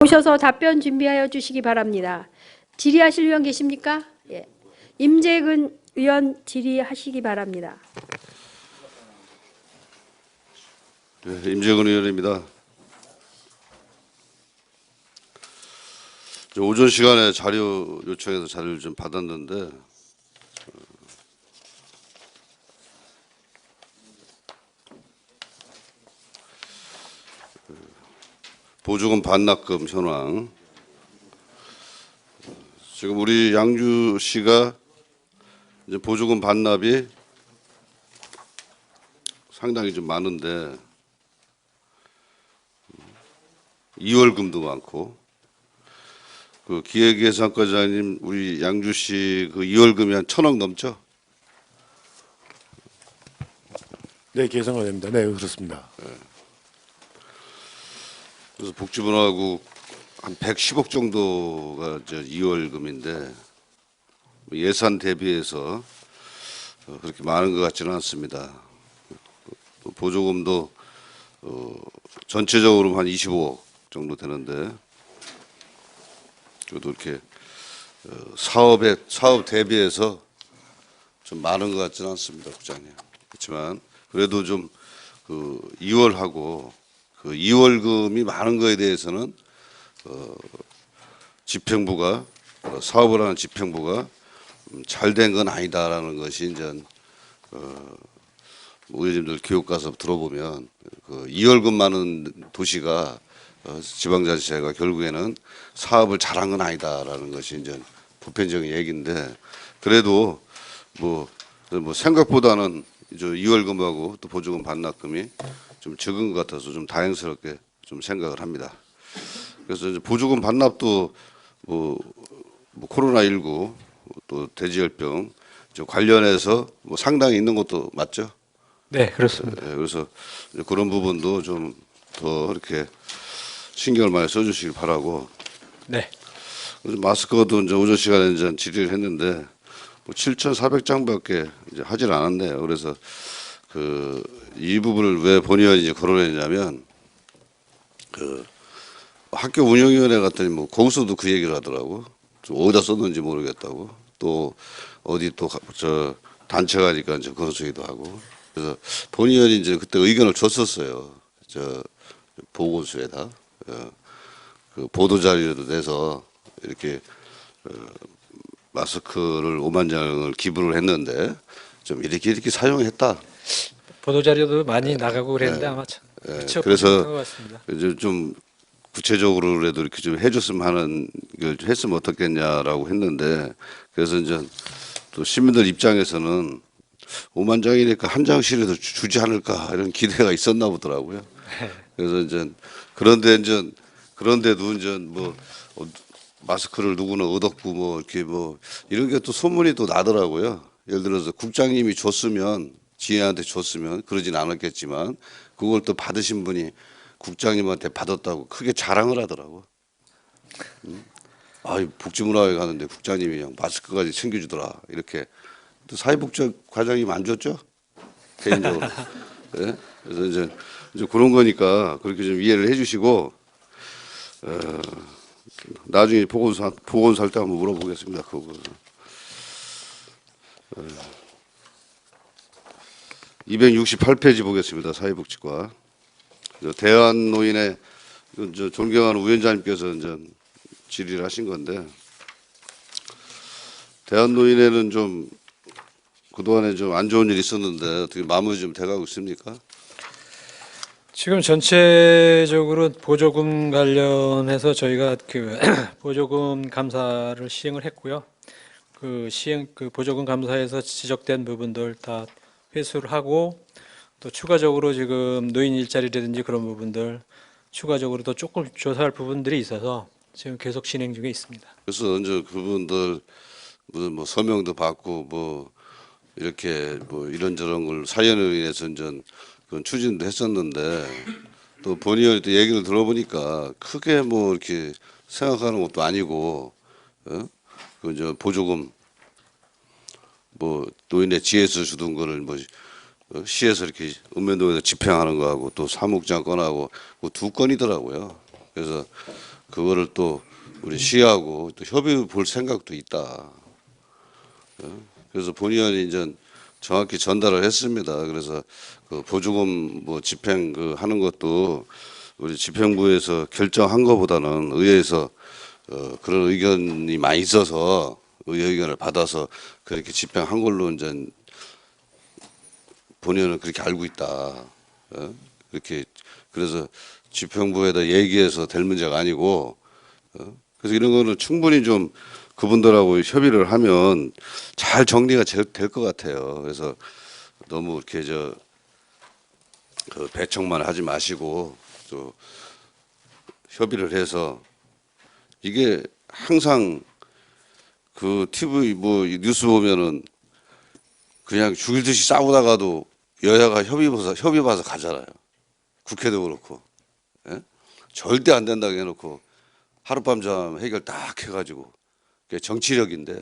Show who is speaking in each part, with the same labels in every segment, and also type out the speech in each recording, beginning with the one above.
Speaker 1: 오셔서 답변 준비하여 주시기 바랍니다. 질의하실 의원 계십니까? 예. 임재근 의원 질의하시기 바랍니다.
Speaker 2: 네, 임재근 의원입니다. 오전 시간에 자료 요청해서 자료를 좀 받았는데 보조금 반납금 현황. 지금 우리 양주시가 이제 보조금 반납이 상당히 좀 많은데 2월금도 많고, 그 기획예산과장님 우리 양주시 그 2월금이 한 1,000억 넘죠?
Speaker 3: 네, 계산관입니다. 네, 그렇습니다.
Speaker 2: 그래서 복지부하고 한 110억 정도가 이제 2월금인데 예산 대비해서 그렇게 많은 것 같지는 않습니다. 또 보조금도 전체적으로 한 25억 정도 되는데, 그래도 이렇게 사업 대비해서 좀 많은 것 같지는 않습니다, 국장님. 그렇지만 그래도 좀 그 2월하고 그 2월금이 많은 거에 대해서는 집행부가 사업을 하는 집행부가 잘 된 건 아니다라는 것이 이제 의원님들 교육 가서 들어보면 그 2월금 많은 도시가 지방자치제가 결국에는 사업을 잘한 건 아니다라는 것이 이제 보편적인 얘기인데, 그래도 뭐 생각보다는 이제 2월금하고 또 보조금 반납금이 좀 적은 것 같아서 좀 다행스럽게 좀 생각을 합니다. 그래서 이제 보조금 반납도 뭐 코로나19 또 돼지열병 관련해서 뭐 상당히 있는 것도 맞죠?
Speaker 3: 네, 그렇습니다.
Speaker 2: 네, 그래서 그런 부분도 좀 더 이렇게 신경을 많이 써주시길 바라고.
Speaker 3: 네,
Speaker 2: 그래서 마스크도 이제 오전 시간에 이제 질의를 했는데 뭐 7,400장밖에 이제 하질 않았네요. 그래서 그 이 부분을 왜 본의원이 이제 거론했냐면, 그 학교 운영위원회 갔더니 뭐 거기서도 그 얘기를 하더라고. 좀 어디다 썼는지 모르겠다고. 또 어디 또 저 단체 가니까 이제 그런 소리도 하고. 그래서 본의원이 이제 그때 의견을 줬었어요. 저 보고서에다 그 보도 자료도 내서 이렇게 마스크를 5만 장을 기부를 했는데 좀 이렇게 사용했다.
Speaker 3: 보도 자료도 많이 나가고 그랬는데 아마 그쵸,
Speaker 2: 그래서
Speaker 3: 그런 것 같습니다.
Speaker 2: 이제 좀 구체적으로라도 이렇게 좀 해줬으면 하는 걸 했으면 어떻겠냐라고 했는데, 그래서 이제 또 시민들 입장에서는 5만 장이니까 한 장씩이라도 주지 않을까 이런 기대가 있었나 보더라고요. 그래서 이제 그런데도 이제 뭐 마스크를 누구는 얻었고 뭐 이렇게 뭐 이런 게 또 소문이 또 나더라고요. 예를 들어서 국장님이 줬으면, 지혜한테 줬으면 그러진 않았겠지만 그걸 또 받으신 분이 국장님한테 받았다고 크게 자랑을 하더라고. 아, 복지문화회 가는데 국장님이 그냥 마스크까지 챙겨주더라. 이렇게. 또 사회복지 과장님 안 줬죠? 개인적으로. 네? 그래서 이제 그런 거니까 그렇게 좀 이해를 해주시고, 나중에 보건소 할 때 한번 물어보겠습니다. 그거. 268페이지 보겠습니다. 사회복지과. 대한노인의 존경하는 위원장님께서 이제 질의를 하신 건데, 대한노인회는 좀 그동안에 좀 안 좋은 일이 있었는데 어떻게 마무리 좀 돼가고 있습니까?
Speaker 3: 지금 전체적으로 보조금 관련해서 저희가 그 보조금 감사를 시행을 했고요. 그 보조금 감사에서 지적된 부분들 다 회수를 하고, 또 추가적으로 지금 노인 일자리라든지 그런 부분들 추가적으로 더 조금 조사할 부분들이 있어서 지금 계속 진행 중에 있습니다.
Speaker 2: 그래서 이제 그분들 무슨 뭐 서명도 받고 뭐 이렇게 뭐 이런저런 걸 사연을 인해서 이제 그건 추진도 했었는데, 또 본의원이 또 얘기를 들어보니까 크게 뭐 이렇게 생각하는 것도 아니고, 그 이제 보조금 뭐 노인의 지에서 주던 거를 뭐 시에서 이렇게 읍면동에서 집행하는 거하고 또 사무국장 건하고 그 두 건이더라고요. 그래서 그거를 또 우리 시하고 또 협의 볼 생각도 있다. 그래서 본의원이 이제 정확히 전달을 했습니다. 그래서 그 보조금 뭐 집행 그 하는 것도 우리 집행부에서 결정한 것보다는 의회에서 그런 의견이 많이 있어서 의회 의견을 받아서 그렇게 집행한 걸로 이제 본의원은 그렇게 알고 있다. 그렇게 그래서 집행부에다 얘기해서 될 문제가 아니고 그래서 이런 거는 충분히 좀 그분들하고 협의를 하면 잘 정리가 될 것 같아요. 그래서 너무 이렇게 그 배척만 하지 마시고 또 협의를 해서 이게 항상 그 TV 뭐 뉴스 보면은 그냥 죽일 듯이 싸우다가도 여야가 협의 봐서 가잖아요. 국회도 그렇고. 예? 절대 안 된다고 해놓고 하룻밤잠 해결 딱 해가지고 그게 정치력인데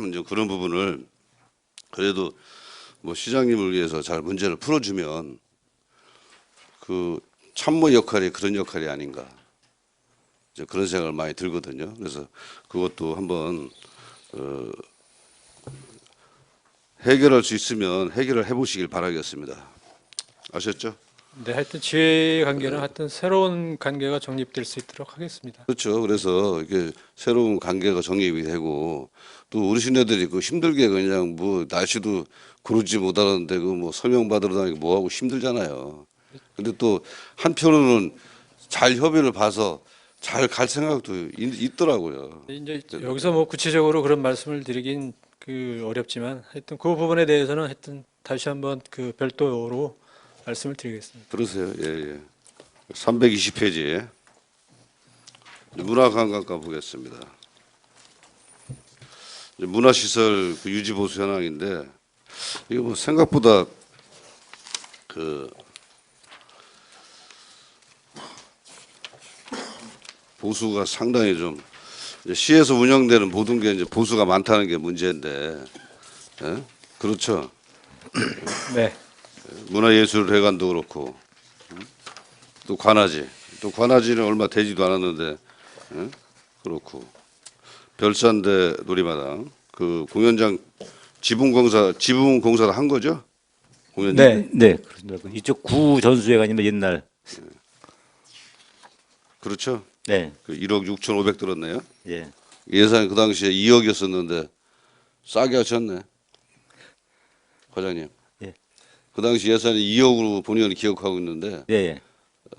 Speaker 2: 이제 그런 부분을 그래도 뭐 시장님을 위해서 잘 문제를 풀어주면 그 참모 역할이 그런 역할이 아닌가 이제 그런 생각을 많이 들거든요. 그래서 그것도 한번 해결할 수 있으면 해결을 해보시길 바라겠습니다. 아셨죠?
Speaker 3: 네, 하여튼 지혜 관계는 하여튼 새로운 관계가 정립될 수 있도록 하겠습니다.
Speaker 2: 그렇죠. 그래서 이게 새로운 관계가 정립이 되고 또 어르신애들이 그 힘들게 그냥 뭐 날씨도 고르지 못하는데 그 뭐 서명 받으러 다니고 뭐 하고 힘들잖아요. 근데 또 한편으로는 잘 협의를 봐서 잘 갈 생각도 있더라고요.
Speaker 3: 이제 여기서 뭐 구체적으로 그런 말씀을 드리긴 그 어렵지만 하여튼 그 부분에 대해서는 하여튼 다시 한번 그 별도로 말씀을 드리겠습니다.
Speaker 2: 들으세요. 예, 예. 320페이지에 문화관광과 보겠습니다. 문화시설 그 유지보수 현황인데 이거 뭐 생각보다 그 보수가 상당히 좀 이제 시에서 운영되는 모든 게 이제 보수가 많다는 게 문제인데, 예? 그렇죠.
Speaker 3: 네.
Speaker 2: 문화예술회관도 그렇고 또 관아지는 얼마 되지도 않았는데, 예? 그렇고 별산대 놀이마당 그 공연장 지붕공사를 한 거죠? 공연장.
Speaker 4: 네, 네, 그렇습니다. 이쪽 구 전수회관이면 옛날.
Speaker 2: 그렇죠.
Speaker 4: 네,
Speaker 2: 그 1억 6,500 들었네요.
Speaker 4: 예,
Speaker 2: 예산이 그 당시에 2억이었었는데 싸게 하셨네, 과장님.
Speaker 4: 예.
Speaker 2: 그 당시 예산이 2억으로 본의원이 기억하고 있는데
Speaker 4: 예, 예,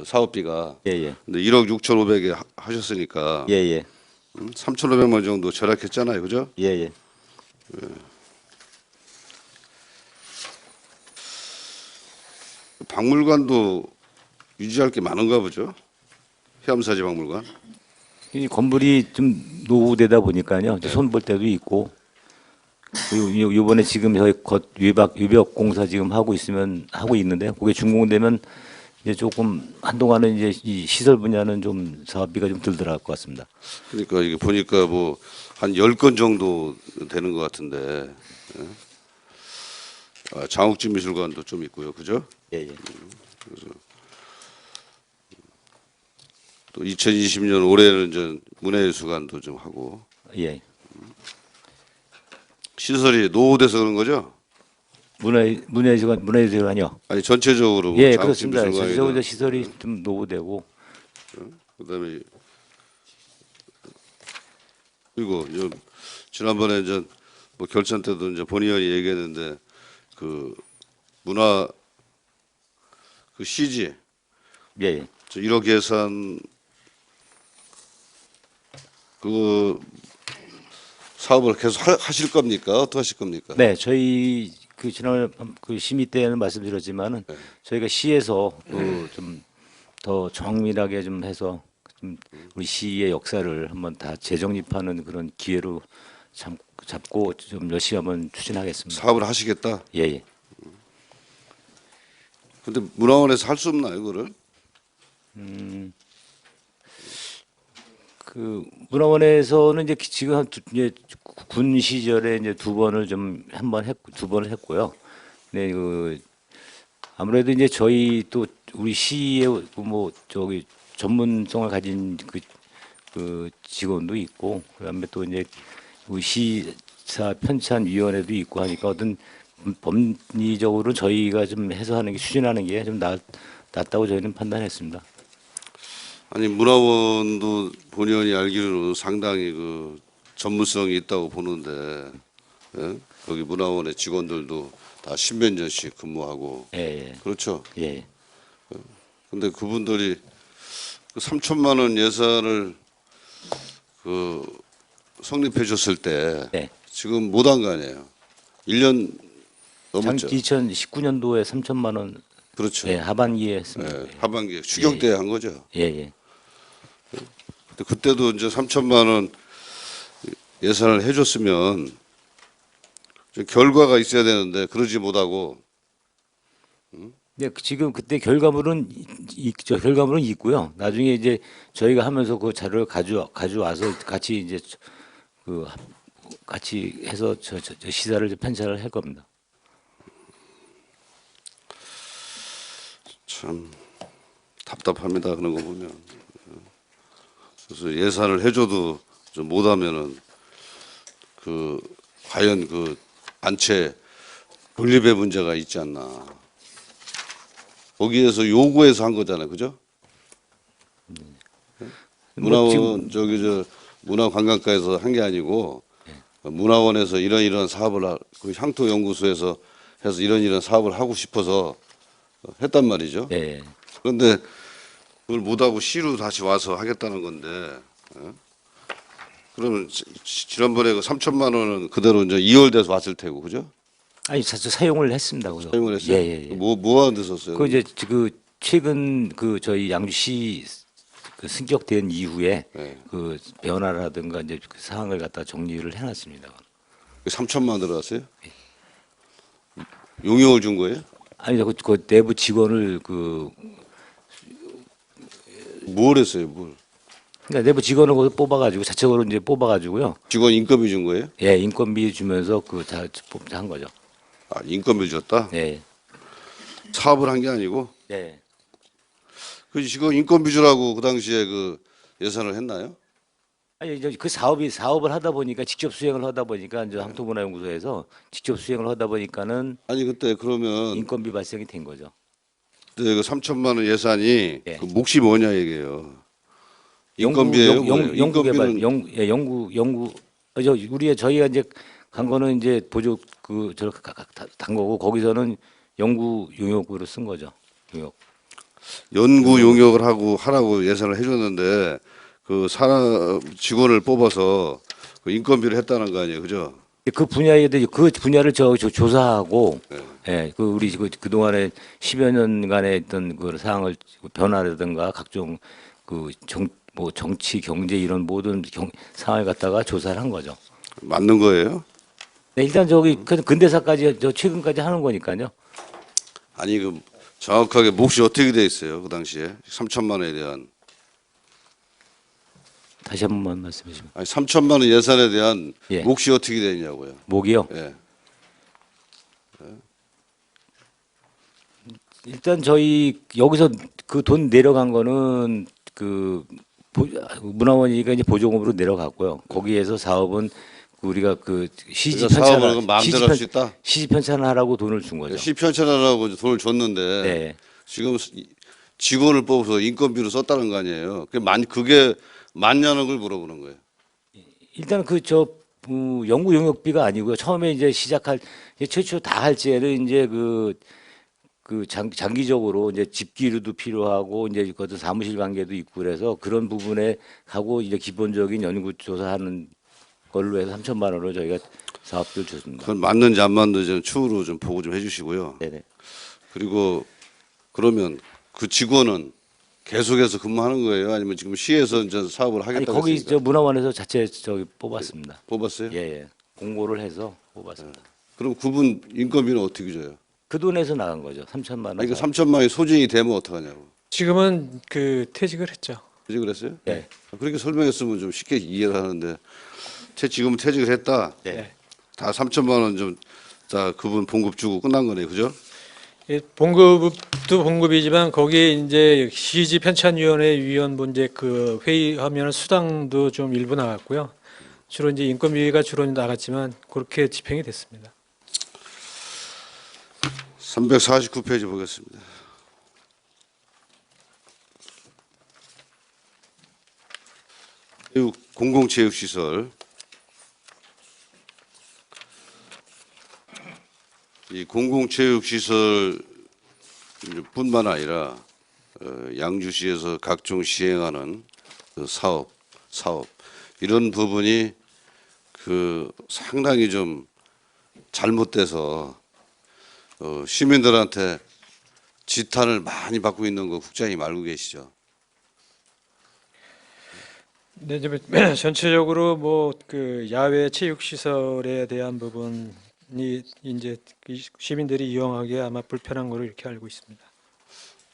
Speaker 2: 사업비가
Speaker 4: 예, 예,
Speaker 2: 근데 1억 6,500에 하셨으니까
Speaker 4: 예, 예,
Speaker 2: 3,500만 정도 절약했잖아요, 그죠?
Speaker 4: 예, 예.
Speaker 2: 박물관도 유지할 게 많은가 보죠? 해암사지 박물관.
Speaker 4: 이 건물이 좀 노후되다 보니까요. 이제 손볼 때도 있고. 그리고 이번에 지금 저희 겉 유벽 공사 지금 하고 있는데 그게 준공되면 이제 조금 한동안은 이제 이 시설 분야는 좀 사업비가 좀 덜 들어갈 것 같습니다.
Speaker 2: 그러니까 이게 보니까 뭐 한 10건 정도 되는 것 같은데. 예? 아, 장욱진 미술관도 좀 있고요, 그죠?
Speaker 4: 예, 예.
Speaker 2: 또 2020년 올해는 이제 문화예술관도 좀 하고
Speaker 4: 예.
Speaker 2: 시설이 노후돼서 그런 거죠?
Speaker 4: 문화예술관이요.
Speaker 2: 아니 전체적으로 뭐
Speaker 4: 예,
Speaker 2: 장욱진
Speaker 4: 그렇습니다.
Speaker 2: 미술관이나
Speaker 4: 전체적으로 시설이 좀 노후되고.
Speaker 2: 그다음에 그리고 지난번에 이제 뭐 결산 때도 이제 본의원이 얘기했는데 그 문화 그 CG
Speaker 4: 예, 예.
Speaker 2: 저 1억 예산 그 사업을 계속 하실 겁니까? 어떻게 하실 겁니까?
Speaker 4: 네, 저희 그 지난 그 심의 때는 말씀드렸지만은 저희가 시에서 그 좀 더 정밀하게 좀 해서 좀 우리 시의 역사를 한번 다 재정립하는 그런 기회로 잡고 좀 열심히 한번 추진하겠습니다.
Speaker 2: 사업을 하시겠다.
Speaker 4: 예, 예.
Speaker 2: 근데 문화원에서 할 수 없나요, 그거를?
Speaker 4: 그 문화원에서는 이제 지금 이제 군 시절에 이제 두 번을 했고요. 네, 그 아무래도 이제 저희 또 우리 시의 뭐 저기 전문성을 가진 그 그 직원도 있고 그다음에 또 이제 그 시사 편찬위원회도 있고 하니까 어떤 법리적으로 저희가 좀 해서 하는 게 추진하는 게 좀 낫다고 저희는 판단했습니다.
Speaker 2: 아니 문화원도 본의원이 알기로는 상당히 그 전문성이 있다고 보는데 예? 거기 문화원의 직원들도 다 십몇 년씩 근무하고
Speaker 4: 예,
Speaker 2: 그렇죠.
Speaker 4: 예.
Speaker 2: 근데 그분들이 그 3천만 원 예산을 그 성립해 줬을 때
Speaker 4: 네.
Speaker 2: 지금 못한 거 아니에요. 1년
Speaker 4: 장
Speaker 2: 넘었죠.
Speaker 4: 2019년도에 3천만 원
Speaker 2: 그렇죠.
Speaker 4: 예, 하반기에 했습니다.
Speaker 2: 예, 하반기에 추경 때 한 거죠.
Speaker 4: 예, 예.
Speaker 2: 근데 그때도 이제 3천만 원 예산을 해줬으면 좀 결과가 있어야 되는데 그러지 못하고
Speaker 4: 네, 지금 그때 결과물은 결과물은 있고요. 나중에 이제 저희가 하면서 그 자료를 가져와서 같이 이제 그 같이 해서 저 시사를 편찬을 할 겁니다.
Speaker 2: 참 답답합니다. 그런 거 보면. 그래서 예산을 해줘도 좀 못하면은 그 과연 그 단체 분립의 문제가 있지 않나. 거기에서 요구해서 한 거잖아요, 그죠? 문화원 저기 저 문화관광과에서 한 게 아니고 문화원에서 이런 사업을 그 향토 연구소에서 해서 이런 사업을 하고 싶어서 했단 말이죠.
Speaker 4: 예.
Speaker 2: 그런데 그걸 못하고 시로 다시 와서 하겠다는 건데, 그러면 지난번에 그 3천만 원은 그대로 이제 2월 돼서 왔을 테고, 그죠?
Speaker 4: 아니 사용을 했습니다. 그거.
Speaker 2: 사용을 했어요.
Speaker 4: 예, 예, 예.
Speaker 2: 뭐 하는 데 썼어요?
Speaker 4: 그 이제 그 최근 그 저희 양주시 그 승격된 이후에
Speaker 2: 네.
Speaker 4: 그 변화라든가 이제 그 사항을 갖다 정리를 해놨습니다.
Speaker 2: 3천만 원 들어갔어요? 용역을 준 거예요?
Speaker 4: 아니 그 내부 직원을 그
Speaker 2: 뭘 했어요, 뭘?
Speaker 4: 그러니까 내부 직원을 거기서 뽑아가지고 자체적으로 이제 뽑아가지고요.
Speaker 2: 직원 인건비 준 거예요?
Speaker 4: 예, 인건비 주면서 한 거죠.
Speaker 2: 아, 인건비 줬다?
Speaker 4: 예,
Speaker 2: 사업을 한 게 아니고?
Speaker 4: 예.
Speaker 2: 그 직원 인건비 주라고 그 당시에 그 예산을 했나요?
Speaker 4: 아니 이제 그 사업을 하다 보니까 직접 수행을 하다 보니까 이제 항토문화연구소에서 직접 수행을 하다 보니까는
Speaker 2: 아니 그때 그러면
Speaker 4: 인건비 발생이 된 거죠.
Speaker 2: 그때 그 3천만 원 예산이
Speaker 4: 예.
Speaker 2: 그 몫이 뭐냐 얘기예요. 인건비예요? 뭐예요?
Speaker 4: 연구 개발,
Speaker 2: 인건비는
Speaker 4: 연구. 저희가 이제 간 거는 이제 보조 단 거고 거기서는 연구 용역으로 쓴 거죠. 용역.
Speaker 2: 연구 용역을 하라고 예산을 해줬는데 그 사람 직원을 뽑아서 그 인건비를 했다는 거 아니에요, 그죠?
Speaker 4: 그 분야에 대해 그 분야를 조사하고 예, 그 우리 그 동안에 10여 년간의 어떤 그 사항을 변화라든가 각종 그 정치 경제 이런 모든 상황을 갖다가 조사를 한 거죠.
Speaker 2: 맞는 거예요?
Speaker 4: 네, 일단 저기 근대사까지 최근까지 하는 거니까요.
Speaker 2: 아니 그 정확하게 몫이 어떻게 돼 있어요, 그 당시에 3천만 원에 대한
Speaker 4: 다시 한 번만 말씀해 주시면.
Speaker 2: 아니 3천만 원 예산에 대한
Speaker 4: 예.
Speaker 2: 몫이 어떻게 돼 있냐고요?
Speaker 4: 목이요.
Speaker 2: 예.
Speaker 4: 일단 저희 여기서 그 돈 내려간 거는 문화원이니까 이제 보조금으로 내려갔고요. 거기에서 사업은 우리가 그 시지
Speaker 2: 그러니까 사업을
Speaker 4: 편찬
Speaker 2: 마음대로 할 수 있다.
Speaker 4: 시지 편찬하라고 돈을 준 거죠.
Speaker 2: 시편찬하라고 돈을 줬는데
Speaker 4: 네.
Speaker 2: 지금 직원을 뽑아서 인건비로 썼다는 거 아니에요? 그게 맞냐는 걸 물어보는 거예요.
Speaker 4: 일단 연구 용역비가 아니고요. 처음에 이제 이제 최초 다 할 때는 이제 장기적으로 이제 집기류도 필요하고 이제 그 사무실 관계도 있고 그래서 그런 부분에 하고 이제 기본적인 연구 조사하는 걸로 해서 3천만 원으로 저희가 사업비를 줬습니다.
Speaker 2: 그건 맞는지 안 맞는지 좀 추후로 좀 보고 좀 해주시고요.
Speaker 4: 네네.
Speaker 2: 그리고 그러면 그 직원은 계속해서 근무하는 거예요? 아니면 지금 시에서 이제 사업을
Speaker 4: 아니
Speaker 2: 하겠다고
Speaker 4: 거기
Speaker 2: 했으니까?
Speaker 4: 문화원에서 자체 뽑았습니다.
Speaker 2: 뽑았어요?
Speaker 4: 예, 예. 공고를 해서 뽑았습니다.
Speaker 2: 그럼 그분 인건비는 어떻게 줘요?
Speaker 4: 그 돈에서 나간 거죠. 3천만 원.
Speaker 2: 아니, 그 3천만 원이 소진이 되면 어떡하냐고.
Speaker 3: 지금은 그 퇴직을 했죠.
Speaker 2: 그지 그랬어요?
Speaker 4: 네.
Speaker 2: 그렇게 설명했으면 좀 쉽게 이해를 하는데 지금은 퇴직을 했다.
Speaker 4: 네.
Speaker 2: 다 3천만 원 좀 다 그분 봉급 주고 끝난 거네, 그죠?
Speaker 3: 봉급도 봉급이지만 거기에 이제 시지 편찬위원회 위원분 이제 그 회의하면 수당도 좀 일부 나갔고요. 주로 이제 인건비가 주로 나갔지만 그렇게 집행이 됐습니다.
Speaker 2: 349페이지 보겠습니다. 공공체육시설. 이 공공체육시설 뿐만 아니라 양주시에서 각종 시행하는 그 사업 이런 부분이 그 상당히 좀 잘못돼서 시민들한테 지탄을 많이 받고 있는 거 국장님 알고 계시죠?
Speaker 3: 네, 이제 전체적으로 뭐 그 야외 체육 시설에 대한 부분이 이제 시민들이 이용하기에 아마 불편한 거로 이렇게 알고 있습니다.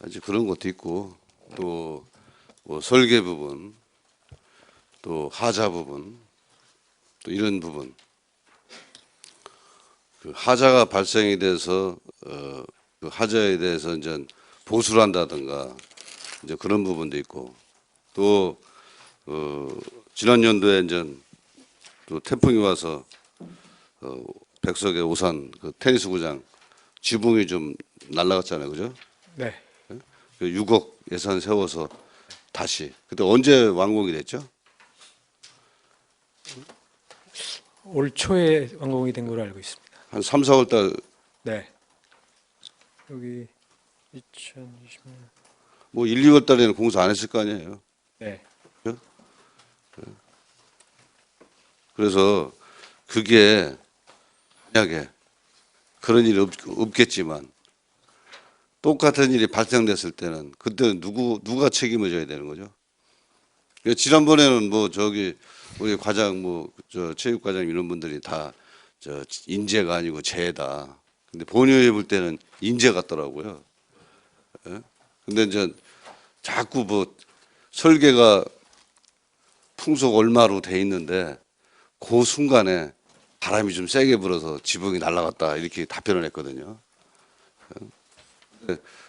Speaker 2: 아주 그런 것도 있고 또 뭐 설계 부분, 또 하자 부분, 또 이런 부분. 그 하자가 발생이 돼서 그 하자에 대해서 이제 보수를 한다든가 이제 그런 부분도 있고 또 지난 연도에 이제 또 태풍이 와서 백석의 오산 그 테니스구장 지붕이 좀 날아갔잖아요, 그죠?
Speaker 3: 네.
Speaker 2: 그 6억 예산 세워서 다시 그때 언제 완공이 됐죠?
Speaker 3: 올 초에 완공이 된 걸로 알고 있습니다.
Speaker 2: 한 3, 4월 달
Speaker 3: 네. 여기 2020년.
Speaker 2: 뭐 1, 2월 달에는 공사 안 했을 거 아니에요.
Speaker 3: 네.
Speaker 2: 그래서 그게 만약에 그런 일이 없겠지만 똑같은 일이 발생됐을 때는 그때는 누가 책임을 져야 되는 거죠? 그러니까 지난번에는 뭐 저기 우리 과장 뭐 저 체육과장 이런 분들이 다 저 인재가 아니고 재다. 근데 본의에 볼 때는 인재 같더라고요. 예? 근데 이제 자꾸 뭐 설계가 풍속 얼마로 돼 있는데 그 순간에 바람이 좀 세게 불어서 지붕이 날아갔다 이렇게 답변을 했거든요.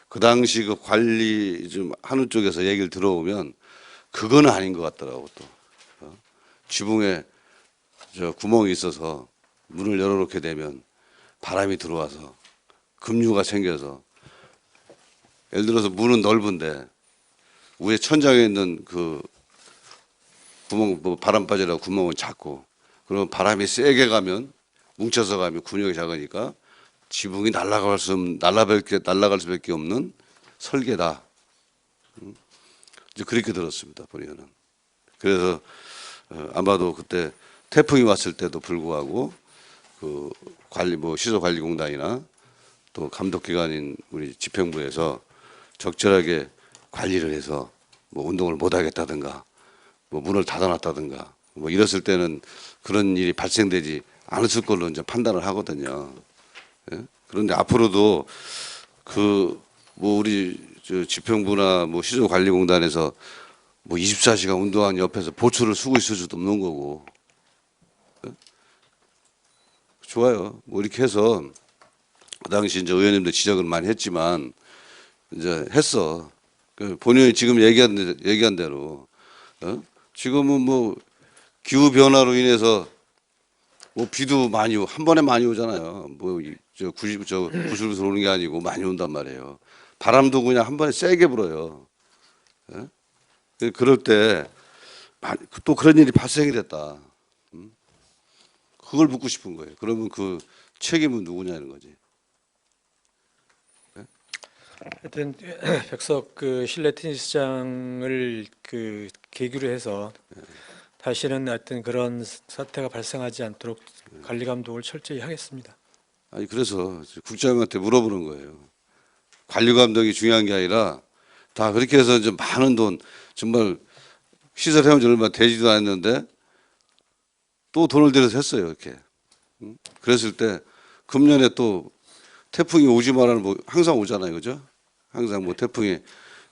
Speaker 2: 그 당시 그 관리 좀 하는 쪽에서 얘기를 들어보면 그건 아닌 것 같더라고 또. 지붕에 저 구멍이 있어서 문을 열어놓게 되면 바람이 들어와서 급류가 생겨서 예를 들어서 문은 넓은데 위에 천장에 있는 그 구멍 뭐 바람 빠지라고 구멍은 작고 그러면 바람이 세게 가면 뭉쳐서 가면 근육이 작으니까 지붕이 날아갈 수밖에 없는 설계다. 이제 그렇게 들었습니다. 본의원은. 그래서 아마도 그때 태풍이 왔을 때도 불구하고 그 관리 뭐 시설관리공단이나 또 감독기관인 우리 집행부에서 적절하게 관리를 해서 뭐 운동을 못 하겠다든가 뭐 문을 닫아놨다든가 뭐 이랬을 때는 그런 일이 발생되지 않았을 걸로 이제 판단을 하거든요. 예? 그런데 앞으로도 그 뭐 우리 저 집행부나 뭐 시설관리공단에서 뭐 24시간 운동한 옆에서 보초를 쓰고 있을 수도 없는 거고. 예? 좋아요. 뭐 이렇게 해서 그 당시 이제 의원님들 지적을 많이 했지만 이제 했어. 그 본인이 지금 얘기한 대로 지금은 뭐 기후 변화로 인해서 뭐 비도 많이 한 번에 많이 오잖아요. 뭐저 구슬구슬 오는 게 아니고 많이 온단 말이에요. 바람도 그냥 한 번에 세게 불어요. 예? 그럴 때 또 그런 일이 발생이 됐다. 그걸 묻고 싶은 거예요. 그러면 그 책임은 누구냐는 거지.
Speaker 3: 하여튼 백석 그 실내 테니스장을 그 계기로 해서 다시는 하여튼 그런 사태가 발생하지 않도록 관리 감독을 철저히 하겠습니다.
Speaker 2: 아니 그래서 국장님한테 물어보는 거예요. 관리 감독이 중요한 게 아니라 다 그렇게 해서 좀 많은 돈 정말 시설 해온 지 얼마 되지도 않았는데 또 돈을 들여서 했어요 이렇게. 그랬을 때 금년에 또 태풍이 오지 말라는 뭐 항상 오잖아요, 그죠? 항상 뭐 태풍이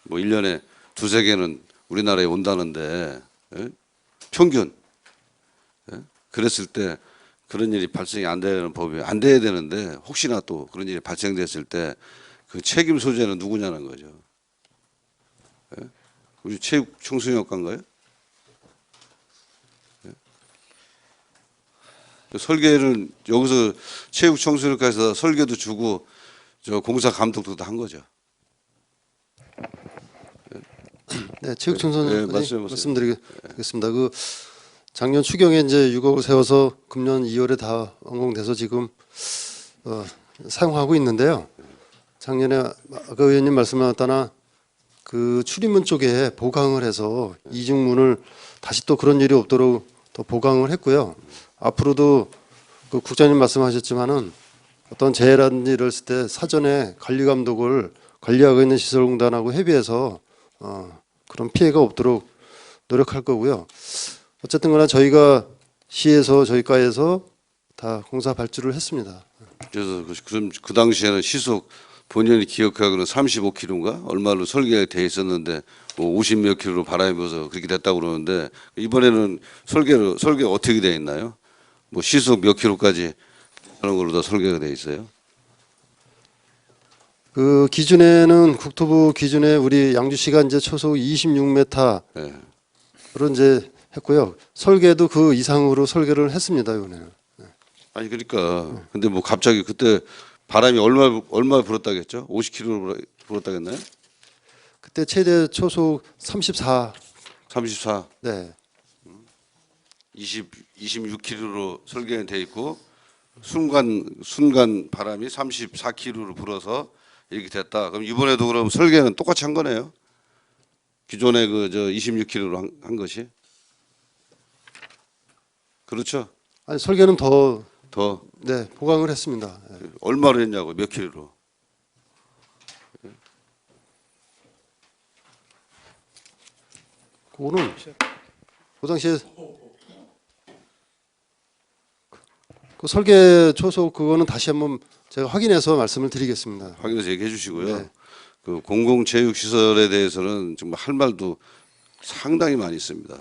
Speaker 2: 뭐 1년에 두세 개는 우리나라에 온다는데 예? 평균. 예? 그랬을 때 그런 일이 발생이 안 되는 법이 안 돼야 되는데 혹시나 또 그런 일이 발생됐을 때 그 책임 소재는 누구냐는 거죠. 예? 우리 체육청소년과인가요? 예? 설계는 여기서 체육청소년과에서 설계도 주고 저 공사 감독도 다 한 거죠.
Speaker 5: 네, 체육청소년
Speaker 2: 네, 말씀해보세요.
Speaker 5: 말씀드리겠습니다. 그 작년 추경에 이제 6억을 세워서 금년 2월에 다 완공돼서 지금 사용하고 있는데요. 작년에 아까 의원님 말씀하셨다나 그 출입문 쪽에 보강을 해서 이중문을 다시 또 그런 일이 없도록 더 보강을 했고요. 앞으로도 그 국장님 말씀하셨지만은 어떤 재해라든지 이럴 때 사전에 관리 감독을 관리하고 있는 시설공단하고 협의해서 그런 피해가 없도록 노력할 거고요. 어쨌든 간에 저희가 시에서 저희과에서 다 공사 발주를 했습니다.
Speaker 2: 그래서 그럼 그 당시에는 시속 본인이 기억하기로는 35km인가 얼마로 설계돼 있었는데 뭐 50몇 킬로로 바람이 불어서 그렇게 됐다고 그러는데 이번에는 설계 어떻게 돼 있나요? 뭐 시속 몇 킬로까지 하는 걸로 다 설계가 돼 있어요?
Speaker 5: 그 기준에는 국토부 기준에 우리 양주시가 이제 초속 26m로
Speaker 2: 네.
Speaker 5: 이제 했고요. 설계도 그 이상으로 설계를 했습니다. 이번에는.
Speaker 2: 아니 그러니까 근데 뭐 갑자기 그때 바람이 얼마 불었다겠죠? 50km로 불었다겠나요?
Speaker 5: 그때 최대 초속 34.
Speaker 2: 34,
Speaker 5: 네.
Speaker 2: 26km로 설계돼 있고 순간 바람이 34km로 불어서 이렇게 됐다. 그럼 이번에도 그럼 설계는 똑같이 한 거네요. 기존에 그 저 26km로 한 것이 그렇죠?
Speaker 5: 아니 설계는 더
Speaker 2: 더
Speaker 5: 네, 보강을 했습니다. 네.
Speaker 2: 얼마로 했냐고 몇 킬로로?
Speaker 5: 그거는 그 당시에 그 설계 초속 그거는 다시 한번 제가 확인해서 말씀을 드리겠습니다.
Speaker 2: 확인해서 얘기해 주시고요.
Speaker 5: 네.
Speaker 2: 그 공공체육시설에 대해서는 정말 할 말도 상당히 많이 있습니다.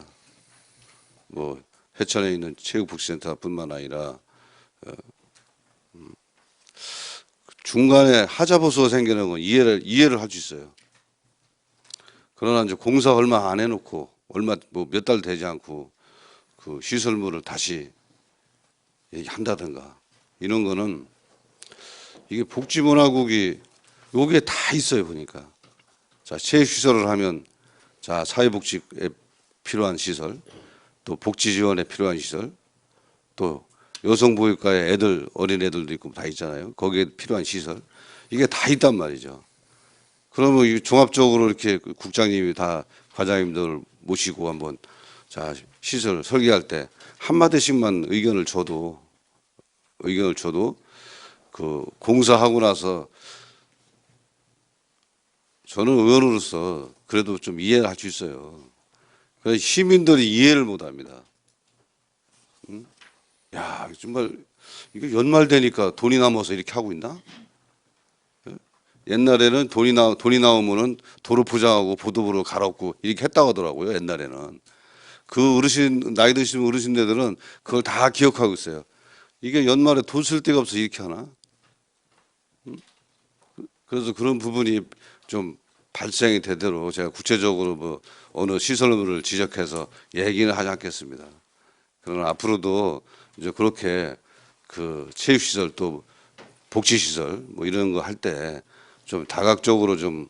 Speaker 2: 뭐 해천에 있는 체육복지센터뿐만 아니라 중간에 하자보수가 생기는 건 이해를 할 수 있어요. 그러나 이제 공사 얼마 안 해놓고 얼마 뭐 몇 달 되지 않고 그 시설물을 다시 한다든가 이런 거는 이게 복지문화국이 여기에 다 있어요 보니까. 자 체육시설을 하면 자 사회복지에 필요한 시설, 또 복지 지원에 필요한 시설, 또 여성보육과에 어린 애들도 있고 다 있잖아요. 거기에 필요한 시설 이게 다 있단 말이죠. 그러면 이 종합적으로 이렇게 국장님이 다 과장님들 모시고 한번 자 시설 설계할 때 한마디씩만 의견을 줘도 그 공사하고 나서 저는 의원으로서 그래도 좀 이해를 할 수 있어요. 그래서 시민들이 이해를 못합니다. 야 정말 이거 연말 되니까 돈이 남아서 이렇게 하고 있나? 옛날에는 돈이 나오면은 도로 포장하고 보도부로 갈아엎고 이렇게 했다고 하더라고요. 옛날에는 그 어르신 나이 드신 어르신들은 그걸 다 기억하고 있어요. 이게 연말에 돈 쓸 데가 없어 이렇게 하나? 그래서 그런 부분이 좀 발생이 되도록 제가 구체적으로 뭐 어느 시설물을 지적해서 얘기는 하지 않겠습니다. 그러나 앞으로도 이제 그렇게 그 체육시설 또 복지시설 뭐 이런 거 할 때 좀 다각적으로 좀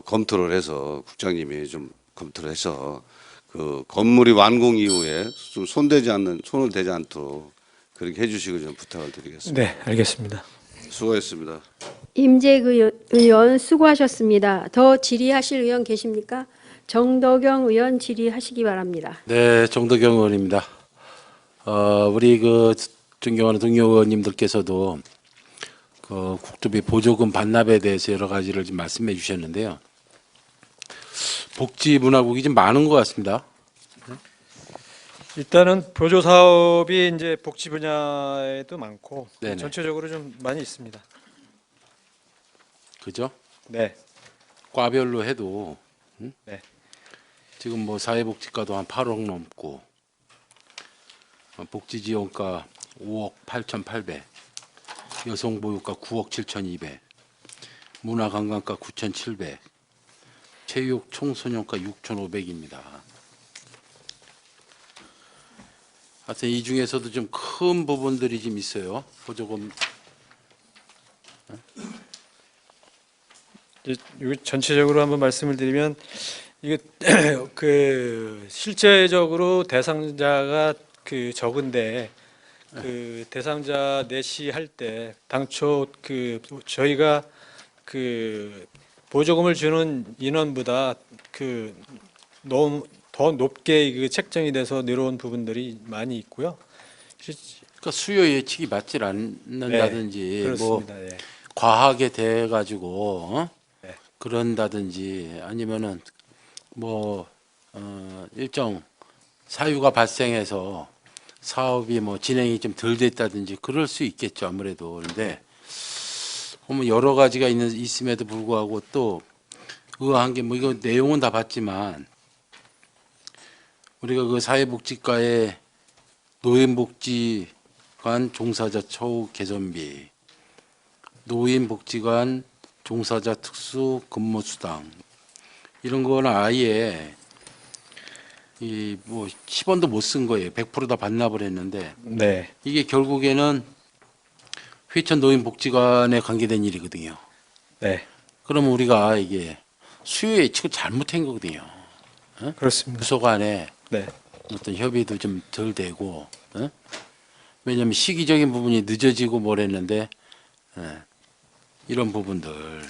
Speaker 2: 검토를 해서 국장님이 좀 검토를 해서 그 건물이 완공 이후에 좀 손을 대지 않도록 그렇게 해주시고 좀 부탁을 드리겠습니다.
Speaker 3: 네, 알겠습니다.
Speaker 2: 수고했습니다.
Speaker 1: 임재근 의원 수고하셨습니다. 더 질의하실 의원 계십니까? 정덕영 의원 질의하시기 바랍니다.
Speaker 6: 네, 정덕영 의원입니다. 우리 그 존경하는 동료 의원님들께서도 그 국토비 보조금 반납에 대해서 여러 가지를 좀 말씀해 주셨는데요. 복지문화국이 좀 많은 것 같습니다.
Speaker 3: 일단은 보조 사업이 이제 복지 분야에도 많고
Speaker 6: 네네.
Speaker 3: 전체적으로 좀 많이 있습니다.
Speaker 6: 그죠?
Speaker 3: 네.
Speaker 6: 과별로 해도
Speaker 3: 네.
Speaker 6: 지금 뭐 사회복지과도 한 8억 넘고 복지지원과 5억 8,800, 여성보육과 9억 7,200, 문화관광가 9,700, 체육 청소년과 6,500입니다. 하여튼 이 중에서도 좀 큰 부분들이 좀 있어요. 보조금
Speaker 3: 이거 전체적으로 한번 말씀을 드리면 이게 그 실제적으로 대상자가 그 적은데 그 대상자 내시할 때 당초 그 저희가 그 보조금을 주는 인원보다 그 너무 더 높게 그 책정이 돼서 내려온 부분들이 많이 있고요.
Speaker 6: 그러니까 수요 예측이 맞질 않는다든지
Speaker 3: 네,
Speaker 6: 뭐
Speaker 3: 그렇습니다. 예.
Speaker 6: 과하게 돼 가지고
Speaker 3: 네.
Speaker 6: 그런다든지 아니면은 뭐 일정 사유가 발생해서 사업이 뭐 진행이 좀 덜 됐다든지 그럴 수 있겠죠 아무래도. 그런데 뭐 여러 가지가 있음에도 불구하고 또 의아한 게 뭐 이거 내용은 다 봤지만 우리가 그 사회복지과의 노인복지관 종사자 처우 개선비, 노인복지관 종사자 특수 근무수당 이런 거는 아예 이 뭐 10원도 못 쓴 거예요. 100% 다 반납을 했는데
Speaker 3: 네.
Speaker 6: 이게 결국에는 회천 노인복지관에 관계된 일이거든요.
Speaker 3: 네.
Speaker 6: 그러면 우리가 이게 수요 예측을 잘못한 거거든요.
Speaker 3: 그렇습니다.
Speaker 6: 부서 간에
Speaker 3: 네.
Speaker 6: 어떤 협의도 좀 덜 되고, 왜냐하면 시기적인 부분이 늦어지고 뭘 했는데 이런 부분들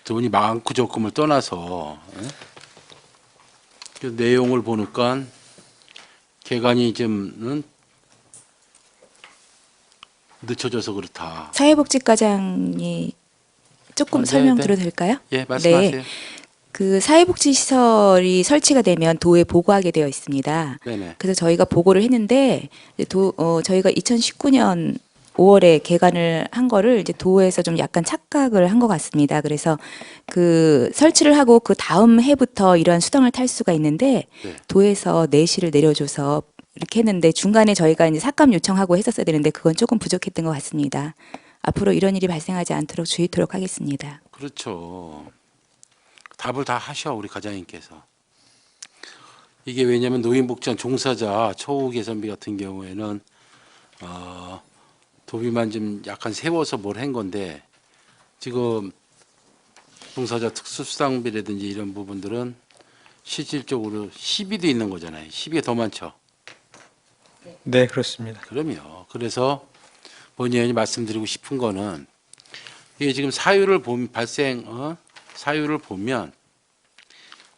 Speaker 6: 돈이 많고 적금을 떠나서 그 내용을 보니까 개간이 좀 늦춰져서 그렇다.
Speaker 7: 사회복지과장이 조금
Speaker 6: 네,
Speaker 7: 설명드려도 될까요?
Speaker 6: 예, 말씀하세요.
Speaker 7: 네. 그 사회복지시설이 설치가 되면 도에 보고하게 되어 있습니다.
Speaker 6: 네네.
Speaker 7: 그래서 저희가 보고를 했는데 이제 저희가 2019년 5월에 개관을 한 거를 이제 도에서 좀 약간 착각을 한 것 같습니다. 그래서 그 설치를 하고 그 다음 해부터 이러한 수당을 탈 수가 있는데
Speaker 6: 네.
Speaker 7: 도에서 내시를 내려줘서 이렇게 했는데 중간에 저희가 이제 삭감 요청하고 했었어야 되는데 그건 조금 부족했던 것 같습니다. 앞으로 이런 일이 발생하지 않도록 주의토록 하겠습니다.
Speaker 6: 그렇죠. 답을 다 하셔 우리 과장님께서. 이게 왜냐하면 노인복지관 종사자 처우 개선비 같은 경우에는 도비만 좀 약간 세워서 뭘 한 건데 지금 종사자 특수수당비라든지 이런 부분들은 실질적으로 시비도 있는 거잖아요. 시비가 더 많죠.
Speaker 3: 네, 그렇습니다.
Speaker 6: 그럼요. 그래서 본의 아니 말씀드리고 싶은 거는 이게 지금 사유를 사유를 보면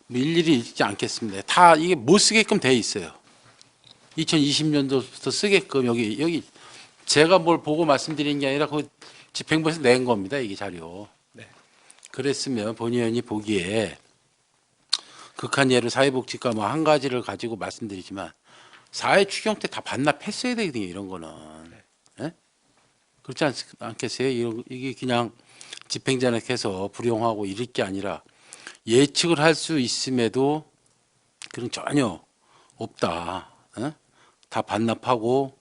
Speaker 6: 일일이 읽지 않겠습니다. 다 이게 못 쓰게끔 돼 있어요. 2020년도부터 쓰게끔 여기 제가 뭘 보고 말씀드리는 게 아니라 그 집행부에서 낸 겁니다. 이게 자료.
Speaker 3: 네.
Speaker 6: 그랬으면 본의원이 보기에 극한 예로 사회복지과 뭐 한 가지를 가지고 말씀드리지만 사회 추경 때 다 반납했어야 되거든요. 이런 거는. 예? 그렇지 않겠어요? 이게 그냥 집행전액해서 불용하고 이럴 게 아니라 예측을 할 수 있음에도 그런 전혀 없다. 예? 다 반납하고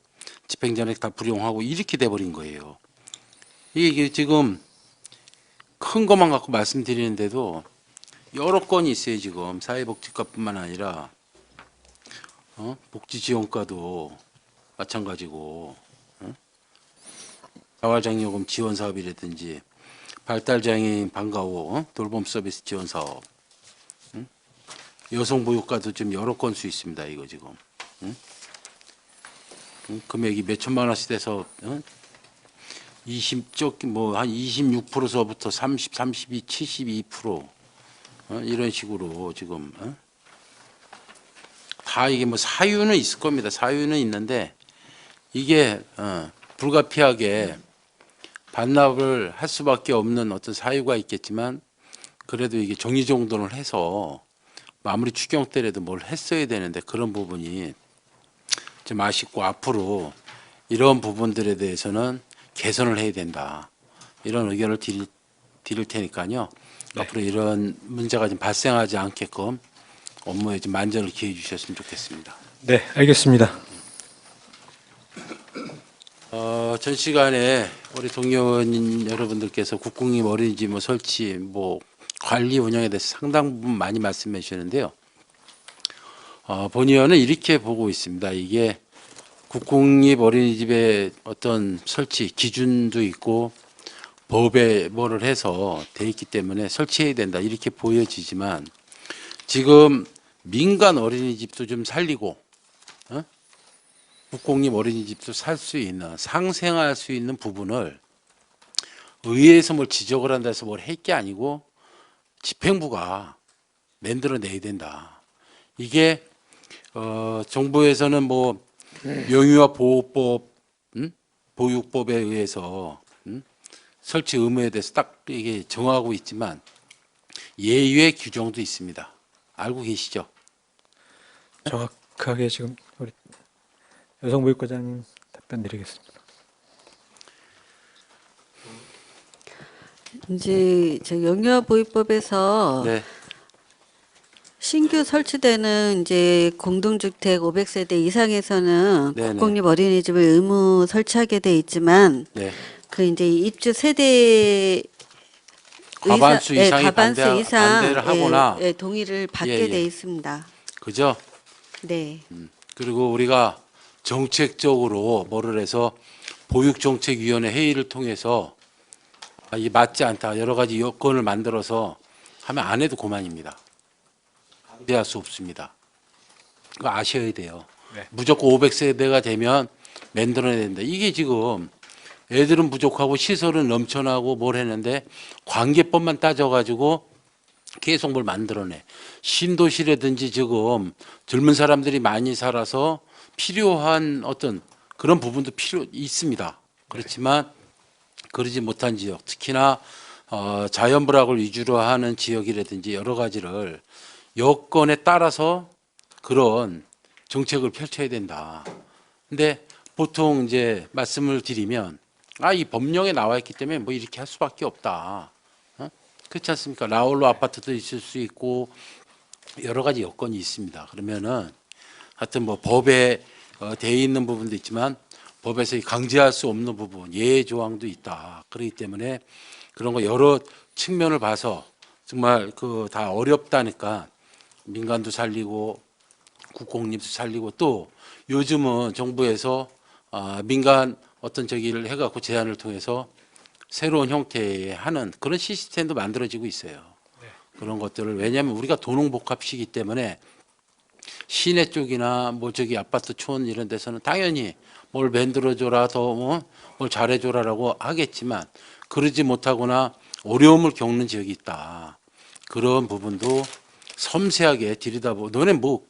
Speaker 6: 집행전액 다 불용하고 이렇게 돼버린 거예요. 이게 지금 큰 것만 갖고 말씀드리는데도 여러 건이 있어요. 지금 사회복지과뿐만 아니라 복지지원과도 마찬가지고 자활장애요금 지원 사업이라든지 발달장애인 방과후 돌봄 서비스 지원 사업, 여성보육과도 좀 여러 건수 있습니다. 이거 지금 금액이 몇 천만 원씩 돼서 20쪽 뭐한 26%서부터 30, 32, 72% 이런 식으로 지금 다 이게 뭐 사유는 있을 겁니다. 사유는 있는데 이게 불가피하게 반납을 할 수밖에 없는 어떤 사유가 있겠지만 그래도 이게 정리정돈을 해서 마무리 추경 때라도 뭘 했어야 되는데 그런 부분이 좀 아쉽고 앞으로 이런 부분들에 대해서는 개선을 해야 된다. 이런 의견을 드릴 테니까요.
Speaker 3: 네.
Speaker 6: 앞으로 이런 문제가 좀 발생하지 않게끔 업무에 좀 만전을 기해 주셨으면 좋겠습니다.
Speaker 3: 네, 알겠습니다.
Speaker 6: 전 시간에 우리 동료인 여러분들께서 국공립 어린이집 뭐 설치, 뭐 관리 운영에 대해서 상당 부분 많이 말씀해 주셨는데요. 본의원은 이렇게 보고 있습니다. 이게 국공립 어린이집의 어떤 설치 기준도 있고 법에 뭐를 해서 돼 있기 때문에 설치해야 된다 이렇게 보여지지만 지금 민간 어린이집도 좀 살리고 국공립 어린이집도 살 수 있는 상생할 수 있는 부분을 의회에서 뭘 지적을 한다 해서 뭘 할 게 아니고 집행부가 만들어내야 된다. 이게 정부에서는 뭐 명의와 보호법, 보육법에 의해서 설치 의무에 대해서 딱 이게 정하고 있지만 예외 규정도 있습니다. 알고 계시죠?
Speaker 3: 정확하게 지금 우리 여성보육과장님 답변 드리겠습니다.
Speaker 8: 이제 저 영유아보육법에서
Speaker 6: 네.
Speaker 8: 신규 설치되는 이제 공동주택 500세대 이상에서는
Speaker 6: 네네.
Speaker 8: 국공립 어린이집을 의무 설치하게 돼 있지만
Speaker 6: 네.
Speaker 8: 그 이제 입주 세대
Speaker 6: 과반수 이상이
Speaker 8: 과반수 이상
Speaker 6: 반대를 하거나
Speaker 8: 동의를 받게
Speaker 6: 예, 예.
Speaker 8: 돼 있습니다.
Speaker 6: 그죠?
Speaker 8: 네.
Speaker 6: 그리고 우리가 정책적으로 뭐를 해서 보육정책위원회 회의를 통해서 이 맞지 않다 여러 가지 여건을 만들어서 하면 안 해도 그만입니다. 반대할 수 없습니다. 그거 아셔야 돼요.
Speaker 3: 네.
Speaker 6: 무조건 500세대가 되면 만들어내야 된다. 이게 지금 애들은 부족하고 시설은 넘쳐나고 뭘 했는데 관계법만 따져가지고 계속 뭘 만들어내. 신도시라든지 지금 젊은 사람들이 많이 살아서 필요한 어떤 그런 부분도 필요 있습니다. 그렇지만 그러지 못한 지역, 특히나 자연불학을 위주로 하는 지역이라든지 여러 가지를 여건에 따라서 그런 정책을 펼쳐야 된다. 근데 보통 이제 말씀을 드리면 이 법령에 나와 있기 때문에 뭐 이렇게 할 수밖에 없다. 그렇지 않습니까? 라울로 아파트도 있을 수 있고 여러 가지 여건이 있습니다. 그러면은 하여튼 뭐 법에 돼 있는 부분도 있지만 법에서 강제할 수 없는 부분, 예외 조항도 있다. 그렇기 때문에 그런 거 여러 측면을 봐서 정말 그 다 어렵다니까 민간도 살리고 국공립도 살리고 또 요즘은 정부에서 민간 어떤 저기를 해갖고 제안을 통해서 새로운 형태의 하는 그런 시스템도 만들어지고 있어요. 그런 것들을 왜냐하면 우리가 도농복합시기 때문에 시내 쪽이나 뭐 저기 아파트 촌 이런 데서는 당연히 뭘 만들어줘라 더 뭘 잘해줘라라고 하겠지만 그러지 못하거나 어려움을 겪는 지역이 있다. 그런 부분도 섬세하게 들여다보고 너네 뭐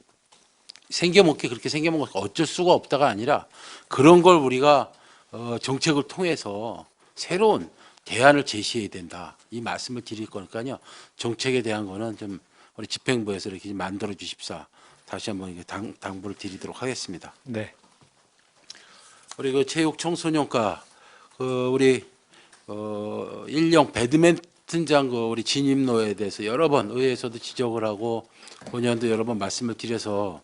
Speaker 6: 생겨먹게 그렇게 생겨먹고 어쩔 수가 없다가 아니라 그런 걸 우리가 정책을 통해서 새로운 대안을 제시해야 된다. 이 말씀을 드릴 거니까요. 정책에 대한 거는 좀 우리 집행부에서 이렇게 좀 만들어 주십사. 다시 한번 이게 당부를 드리도록 하겠습니다.
Speaker 3: 네.
Speaker 6: 우리 그 체육 청소년과 우리 일령 배드민턴장 우리 진입로에 대해서 여러 번 의회에서도 지적을 하고 본연도 여러 번 말씀을 드려서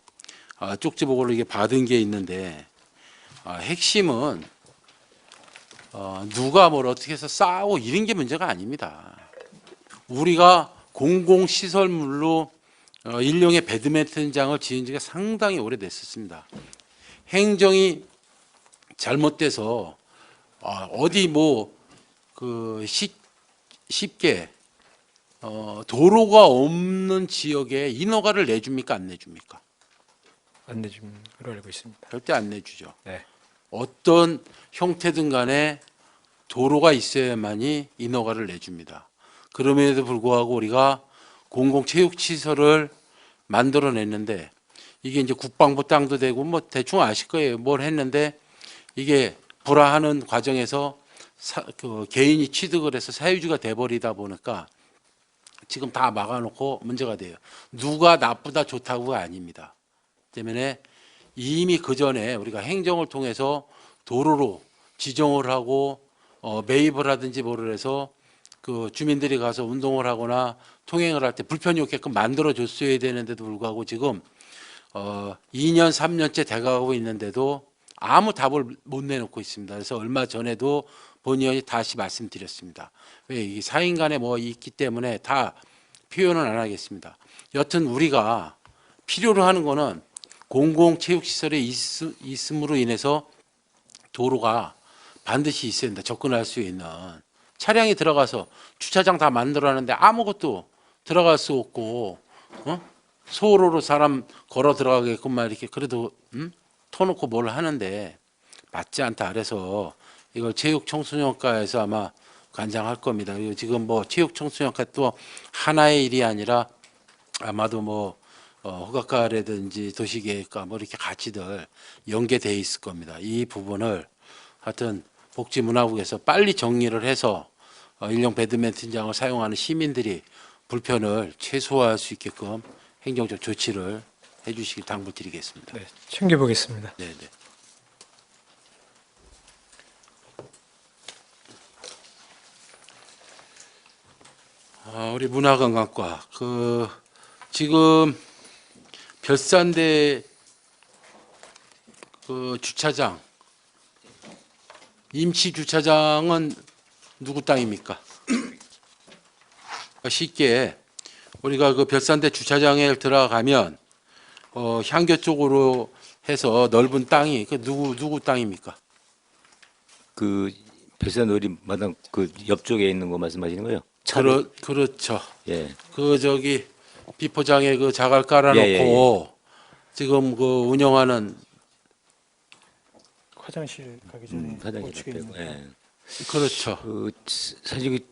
Speaker 6: 쪽지 보고를 이게 받은 게 있는데 핵심은 누가 뭘 어떻게 해서 싸우고 이런 게 문제가 아닙니다. 우리가 공공시설물로 일용의 배드민턴장을 지은 지가 상당히 오래됐었습니다. 행정이 잘못돼서 어디 뭐 그 쉽게 도로가 없는 지역에 인허가를 내줍니까 안 내줍니까?
Speaker 3: 안 내준 걸로 알고 있습니다.
Speaker 6: 절대 안 내주죠.
Speaker 3: 네.
Speaker 6: 어떤 형태든 간에 도로가 있어야만이 인허가를 내줍니다. 그럼에도 불구하고 우리가 공공체육시설을 만들어냈는데 이게 이제 국방부 땅도 되고 뭐 대충 아실 거예요. 뭘 했는데 이게 불화하는 과정에서 그 개인이 취득을 해서 사유지가 돼버리다 보니까 지금 다 막아놓고 문제가 돼요. 누가 나쁘다 좋다고가 아닙니다. 때문에 이미 그 전에 우리가 행정을 통해서 도로로 지정을 하고 매입을 하든지 뭐를 해서 그 주민들이 가서 운동을 하거나 통행을 할 때 불편이 없게끔 만들어 줬어야 되는데도 불구하고 지금 2년 3년째 돼가고 있는데도 아무 답을 못 내놓고 있습니다. 그래서 얼마 전에도 본의원이 다시 말씀드렸습니다. 왜 이 사인 간에 뭐 있기 때문에 다 표현은 안 하겠습니다. 여튼 우리가 필요로 하는 거는 공공체육시설에 있음으로 인해서 도로가 반드시 있어야 된다. 접근할 수 있는. 차량이 들어가서 주차장 다 만들어놨는데 아무것도 들어갈 수 없고 소로로 사람 걸어 들어가게끔만 이렇게 그래도 터놓고 뭘 하는데 맞지 않다. 그래서 이걸 체육청소년과에서 아마 관장할 겁니다. 그리고 지금 뭐 체육청소년과 또 하나의 일이 아니라 아마도 뭐 허가과라든지 도시계획과 뭐 이렇게 같이들 연계돼 있을 겁니다. 이 부분을 하여튼 복지문화국에서 빨리 정리를 해서 일용 배드민턴장을 사용하는 시민들이 불편을 최소화할 수 있게끔 행정적 조치를 해주시길 당부드리겠습니다.
Speaker 3: 네, 챙겨보겠습니다.
Speaker 6: 네, 네. 우리 문화관광과 지금 별산대 주차장 임시 주차장은 누구 땅입니까? 쉽게 우리가 그 별산대 주차장에 들어가면 향교 쪽으로 해서 넓은 땅이 그 누구 땅입니까?
Speaker 4: 그 별산 놀이마당 그 옆쪽에 있는 거 말씀하시는 거예요?
Speaker 6: 그렇죠.
Speaker 4: 예.
Speaker 6: 저기 비포장에 그 자갈 깔아놓고
Speaker 4: 예.
Speaker 6: 지금 그 운영하는
Speaker 3: 화장실 가기 전에
Speaker 4: 화장실
Speaker 3: 우측에
Speaker 4: 빼고.
Speaker 3: 있는
Speaker 4: 예.
Speaker 6: 그렇죠.
Speaker 4: 사실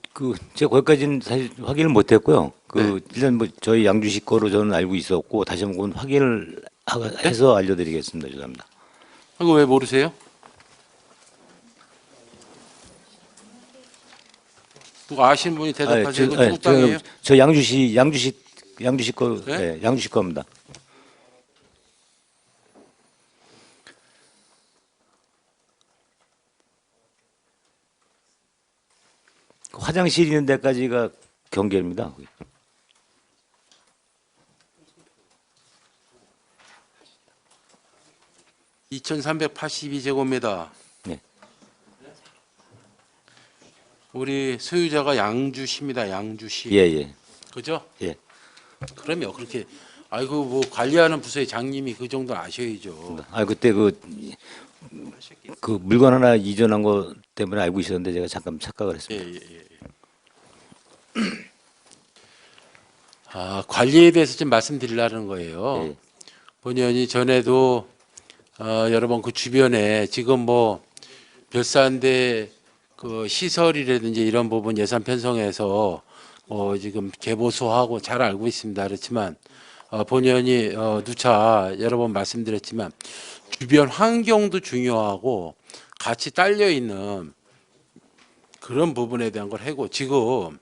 Speaker 4: 제가 거기까지는 사실 확인을 못했고요. 일단 뭐 저희 양주시 거로 저는 알고 있었고 다시 한번 확인을 해서 알려드리겠습니다. 죄송합니다.
Speaker 6: 그거 왜 모르세요? 누가 아시는 분이 대답하세요. 이거 누구 땅이에요?
Speaker 4: 저 양주시 거,
Speaker 6: 네?
Speaker 4: 네, 양주시 겁니다. 화장실 있는 데까지가 경계입니다.
Speaker 6: 2,382제곱미터.
Speaker 4: 네.
Speaker 6: 우리 소유자가 양주시입니다. 양주시.
Speaker 4: 예.
Speaker 6: 그죠?
Speaker 4: 예.
Speaker 6: 그러면 그렇게 아이고 뭐 관리하는 부서의 장님이 그 정도 아셔야죠.
Speaker 4: 그때 그 물건 하나 이전한 거 때문에 알고 있었는데 제가 잠깐 착각을 했습니다.
Speaker 6: 예. 관리에 대해서 좀 말씀드리려는 거예요.
Speaker 4: 예.
Speaker 6: 본의원이 전에도 여러 번 그 주변에 지금 뭐 별산대 그 시설이라든지 이런 부분 예산 편성해서 지금 개보수하고 잘 알고 있습니다. 그렇지만 본의원이 누차 여러 번 말씀드렸지만 주변 환경도 중요하고 같이 딸려 있는 그런 부분에 대한 걸 하고 지금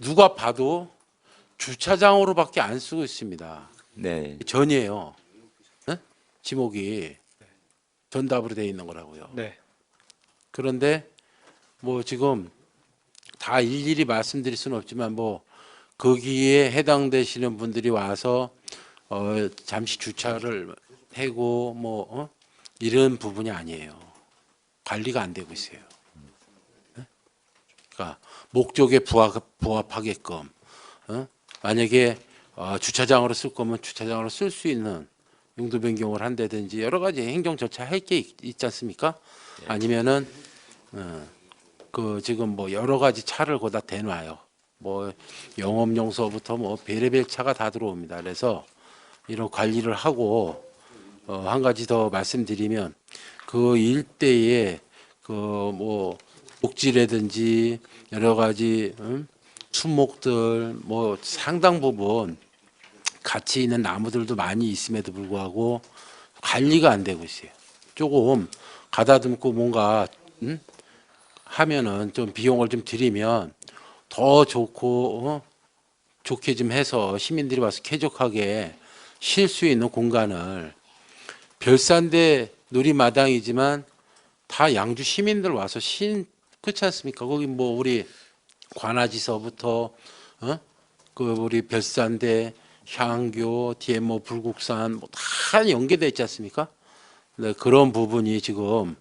Speaker 6: 누가 봐도 주차장으로밖에 안 쓰고 있습니다.
Speaker 4: 네.
Speaker 6: 전이에요. 네? 지목이 전답으로 돼 있는 거라고요.
Speaker 3: 네.
Speaker 6: 그런데 뭐 지금 다 일일이 말씀드릴 수는 없지만 뭐 거기에 해당되시는 분들이 와서 잠시 주차를 하고 뭐 이런 부분이 아니에요. 관리가 안 되고 있어요. 네? 그러니까 목적에 부합하게끔 만약에 주차장으로 쓸 거면 주차장으로 쓸 수 있는 용도 변경을 한다든지 여러 가지 행정 절차 할 게 있지 않습니까? 아니면은 지금 뭐 여러 가지 차를 거다 대놔요. 뭐 영업용서부터 뭐 별의별 차가 다 들어옵니다. 그래서 이런 관리를 하고 한 가지 더 말씀드리면 그 일대에 그 뭐 목지라든지 여러 가지 수목들 뭐 상당 부분 가치 있는 나무들도 많이 있음에도 불구하고 관리가 안 되고 있어요. 조금 가다듬고 뭔가 하면은 좀 비용을 좀 들이면 더 좋고 좋게 좀 해서 시민들이 와서 쾌적하게 쉴 수 있는 공간을 별산대 놀이마당이지만 다 양주 시민들 와서 그렇지 않습니까? 거기 뭐 우리 관아지서부터 그 우리 별산대 향교 뒤에 뭐 불국산 뭐 다 연계돼 있지 않습니까? 네, 그런 부분이 지금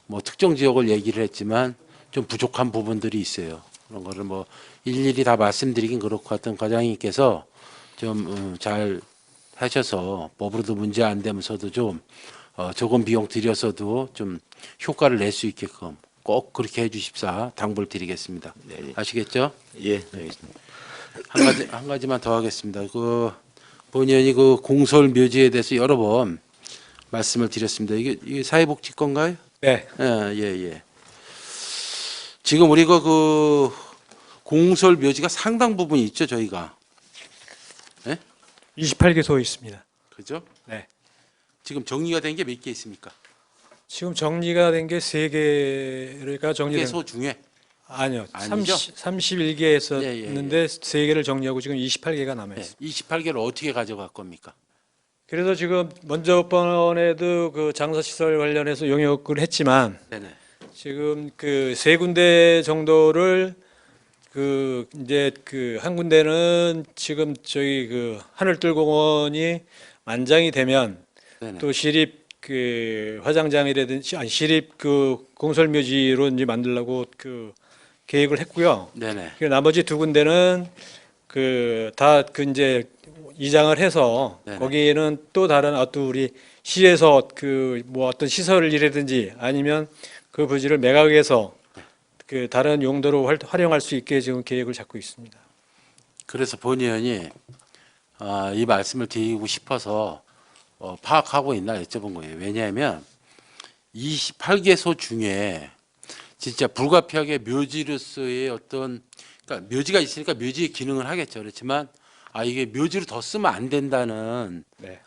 Speaker 6: 뭐 특정 지역을 얘기를 했지만 좀 부족한 부분들이 있어요. 그런 거를 뭐 일일이 다 말씀드리긴 그렇고 하여튼 과장님께서 좀 잘 하셔서 법으로도 문제 안 되면서도 좀 적은 비용 들여서도 좀 효과를 낼 수 있게끔 꼭 그렇게 해주십사 당부를 드리겠습니다.
Speaker 4: 네.
Speaker 6: 아시겠죠?
Speaker 4: 예, 알겠습니다.
Speaker 6: 한 가지만 더 하겠습니다. 그 본의원이 그 공설 묘지에 대해서 여러 번 말씀을 드렸습니다. 이게 사회복지 건가요?
Speaker 3: 네.
Speaker 6: 예. 지금 우리가 그 공설 묘지가 상당 부분이 있죠, 저희가.
Speaker 3: 28개소 있습니다.
Speaker 6: 그죠?
Speaker 3: 네.
Speaker 6: 지금 정리가 된 게 몇 개 있습니까?
Speaker 3: 지금 정리가 된 게 3개가 정리된
Speaker 6: 개소 중에
Speaker 3: 아니요.
Speaker 6: 아니죠?
Speaker 3: 31개 했었는데 3개를 정리하고 지금 28개가 남아 있습니다.
Speaker 6: 28개를 어떻게 가져갈 겁니까?
Speaker 3: 그래서 지금 먼저 번에도 그 장사시설 관련해서 용역을 했지만
Speaker 6: 네네.
Speaker 3: 지금 그 3군데 정도를 그 이제 그 한 군데는 지금 저희 그 하늘들공원이 만장이 되면
Speaker 6: 네네.
Speaker 3: 또 시립 그 화장장이라든지 아니 시립 그 공설묘지로 이제 만들려고 그 계획을 했고요.
Speaker 6: 네네.
Speaker 3: 그 나머지 2군데는 그 다 그 이제 이장을 해서
Speaker 6: 네네.
Speaker 3: 거기에는 또 다른 어떤 우리 시에서 그 뭐 어떤 시설이라든지 아니면 그 부지를 매각해서 그 다른 용도로 활용할 수 있게 지금 계획을 잡고 있습니다.
Speaker 6: 그래서 본의원이 이 말씀을 드리고 싶어서 파악하고 있나 여쭤본 거예요. 왜냐하면 28개소 중에 진짜 불가피하게 묘지로서의 어떤 그러니까 묘지가 있으니까 묘지의 기능을 하겠죠. 그렇지만 이게 묘지로 더 쓰면 안 된다는
Speaker 3: 네.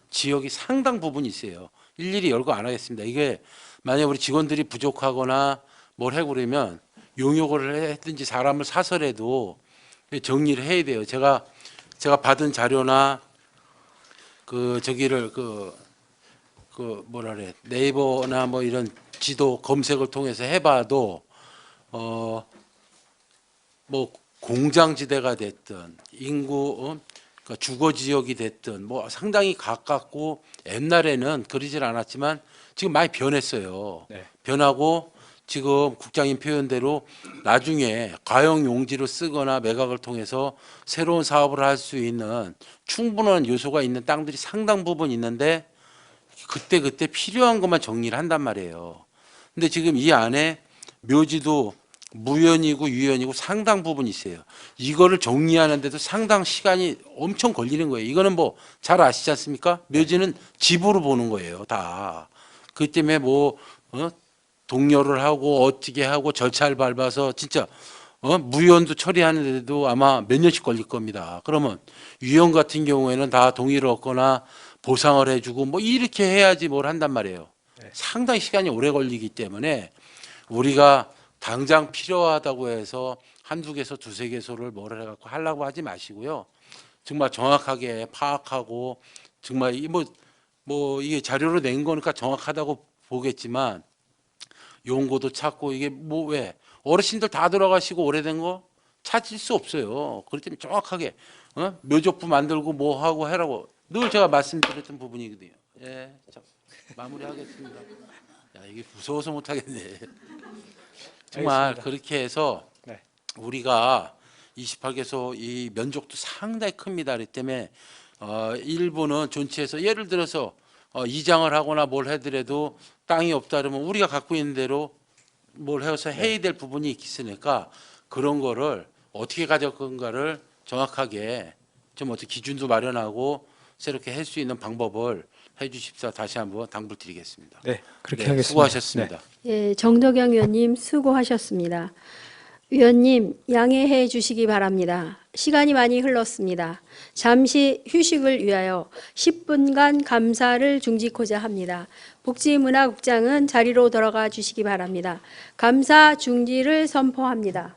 Speaker 6: 지역이 상당 부분이 있어요. 일일이 열거 안 하겠습니다. 이게 만약 우리 직원들이 부족하거나 뭘 해 그러면 용역을 했든지 사람을 사서라도 정리를 해야 돼요. 제가 받은 자료나 그 저기를 그 뭐라 그래 네이버나 뭐 이런 지도 검색을 통해서 해봐도 뭐 공장지대가 됐든 인구 그러니까 주거 지역이 됐든 뭐 상당히 가깝고 옛날에는 그러질 않았지만 지금 많이 변했어요.
Speaker 3: 네.
Speaker 6: 변하고 지금 국장님 표현대로 나중에 가용 용지로 쓰거나 매각을 통해서 새로운 사업을 할 수 있는 충분한 요소가 있는 땅들이 상당 부분 있는데 그때 필요한 것만 정리를 한단 말이에요. 근데 지금 이 안에 묘지도 무연이고 유연이고 상당 부분 있어요. 이거를 정리하는데도 상당 시간이 엄청 걸리는 거예요. 이거는 뭐 잘 아시지 않습니까? 묘지는 집으로 보는 거예요, 다. 그 때문에 뭐 동료를 하고 어떻게 하고 절차를 밟아서 진짜 무연도 처리하는데도 아마 몇 년씩 걸릴 겁니다. 그러면 유연 같은 경우에는 다 동의를 얻거나 보상을 해주고 뭐 이렇게 해야지 뭘 한단 말이에요. 상당히 시간이 오래 걸리기 때문에 우리가 당장 필요하다고 해서 한두 개소, 두세 개소를 뭐를 해갖고 하려고 하지 마시고요. 정말 정확하게 파악하고 정말 뭐 이게 자료로 낸 거니까 정확하다고 보겠지만 용고도 찾고 이게 뭐 왜 어르신들 다 돌아가시고 오래된 거 찾을 수 없어요. 그렇기 때문에 정확하게 묘족부 만들고 뭐 하고 해라고 늘 제가 말씀드렸던 부분이거든요. 예, 자, 마무리하겠습니다. 야, 이게 무서워서 못하겠네. 정말
Speaker 3: 알겠습니다.
Speaker 6: 그렇게 해서
Speaker 3: 네.
Speaker 6: 우리가 28개소 이 면적도 상당히 큽니다. 그렇기 때문에 일부는 존치해서 예를 들어서 이장을 하거나 뭘 하더라도 땅이 없다 그러면 우리가 갖고 있는 대로 뭘 해서 해야 될 부분이 있으니까 그런 거를 어떻게 가져갈 건가를 정확하게 좀 어떻게 기준도 마련하고 새롭게 할 수 있는 방법을 해 주십사 다시 한번 당부를 드리겠습니다.
Speaker 3: 네, 그렇게
Speaker 6: 네,
Speaker 3: 하겠습니다.
Speaker 6: 수고하셨습니다.
Speaker 1: 예, 정덕영 의원님 수고하셨습니다. 위원님 양해해 주시기 바랍니다. 시간이 많이 흘렀습니다. 잠시 휴식을 위하여 10분간 감사를 중지코자 합니다. 복지문화국장은 자리로 돌아가 주시기 바랍니다. 감사 중지를 선포합니다.